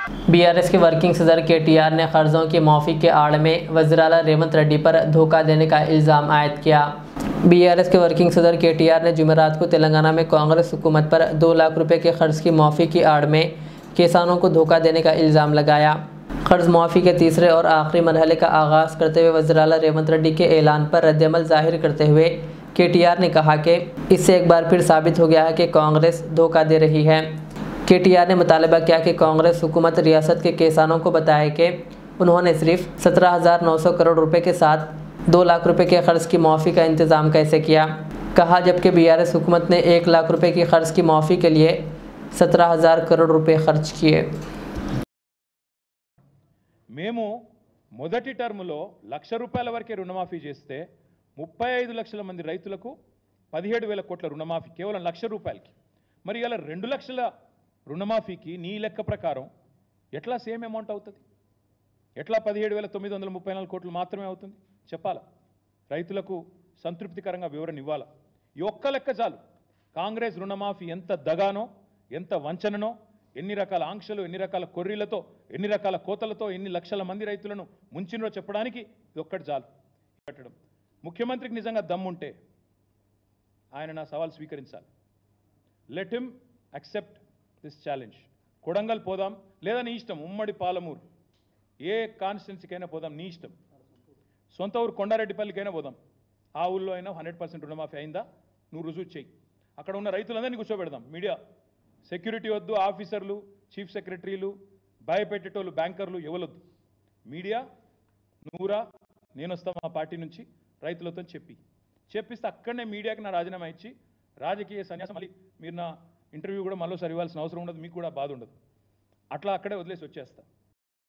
BRS के working सदर KTR ने कर्जों की माफ़ी के आड़ में वज़ीर-ए-आला रेवंत रेड्डी पर धोखा देने का इल्ज़ाम आयद किया। बीआरएस के वर्किंग सदर केटीआर ने जुमेरात को तेलंगाना में कांग्रेस हुकूमत पर 2 लाख रुपए के कर्ज की माफ़ी की आड़ में किसानों को धोखा देने का इल्ज़ाम लगाया। कर्ज माफ़ी के तीसरे और आखिरी मरहले का आगाज़ करते हुए वज़ीर-ए-आला रेवंत रेड्डी के ऐलान पर रद्दअमल ज़ाहिर करते हुए केटीआर ने कहा कि इससे एक बार फिर साबित हो गया है कि कांग्रेस धोखा दे रही है। केटीआर ने मुतालबा किया कि कांग्रेस हुकूमत रियासत के किसानों को बताए कि उन्होंने सिर्फ 17,900 करोड़ रुपए के साथ 2 लाख रुपए के कर्ज की माफ़ी का इंतज़ाम कैसे किया। कहा जबकि बीआरएस हुकूमत ने 1 लाख रुपए की कर्ज की माफ़ी के लिए 17,000 करोड़ रुपए खर्च किए। మేము మొదటి టర్ములో ₹1,00,000 వరకే రుణమాఫీ చేస్తే 35 లక్షల మంది రైతులకు 17,000 కోట్ల రుణమాఫీ కేవలం ₹1,00,000కి. మరి ఇలా 2 లక్షల రుణమాఫీకి నీ లెక్క ప్రకారం ఎట్లా సేమ్ అమౌంట్ అవుతుంది? ఎట్లా 17,934 కోట్లు మాత్రమే అవుతుంది? చెప్పాలా? రైతులకు సంతృప్తికరంగా వివరణ ఇవ్వాలా? ఈ ఒక్క లెక్క చాలు కాంగ్రెస్ రుణమాఫీ ఎంత దగానో, ఎంత వంచననో, ఎన్ని రకాల ఆంక్షలు, ఎన్ని రకాల కొర్రీలతో, ఎన్ని రకాల కోతలతో, ఎన్ని లక్షల మంది రైతులను ముంచినో చెప్పడానికి ఇది ఒక్కటి చాలు. పెట్టడం ముఖ్యమంత్రికి నిజంగా దమ్ముంటే ఆయన నా సవాల్ స్వీకరించాలి. Let him accept this challenge. Kodangal పోదాం, లేదా నీ ఇష్టం, ఉమ్మడి పాలమూరు ఏ కాన్స్టిట్యున్సీకైనా పోదాం, నీ ఇష్టం. సొంత ఊరు కొండారెడ్డిపల్లికైనా పోదాం, ఆ ఊళ్ళో అయినా 100% రుణమాఫీ అయిందా నువ్వు రుజువు చేయి. అక్కడ ఉన్న రైతులందరినీ కూర్చోబెడదాం. మీడియా సెక్యూరిటీ వద్దు, ఆఫీసర్లు, చీఫ్ సెక్రటరీలు, భయపెట్టేటోళ్ళు, బ్యాంకర్లు ఎవరొద్దు. మీడియా నువ్వురా, నేను వస్తా మా పార్టీ నుంచి రైతులతో చెప్పిస్తే అక్కడనే మీడియాకి నా రాజీనామా ఇచ్చి రాజకీయ సన్యాసం, మళ్ళీ మీరు నా ఇంటర్వ్యూ కూడా మళ్ళీసారి ఇవ్వాల్సిన అవసరం ఉండదు, మీకు కూడా బాధ ఉండదు. అట్లా అక్కడే వదిలేసి వచ్చేస్తా.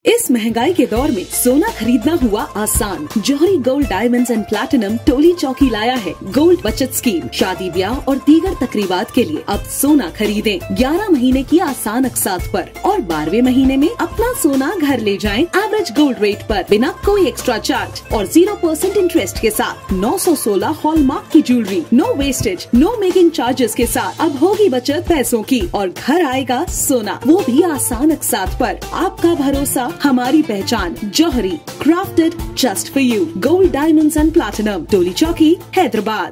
इस महंगाई के दौर में सोना खरीदना हुआ आसान। जौहरी gold diamonds and platinum Toli चौकी लाया है गोल्ड बचत स्कीम। शादी ब्याह और दीगर तकरीबात के लिए अब सोना खरीदें 11 महीने की आसान अकसात पर और 12वें महीने में अपना सोना घर ले जाएं एवरेज गोल्ड रेट पर बिना कोई एक्स्ट्रा चार्ज और 0% इंटरेस्ट के साथ 916 हॉलमार्क की jewellery, no wastage, no making charges के साथ। अब होगी बचत पैसों की और घर आएगा सोना, वो भी आसान अकसात पर। आपका भरोसा, हमारी पहचान, Jauhari, crafted just for you. Gold diamonds and platinum, Toli Chowki, Hyderabad.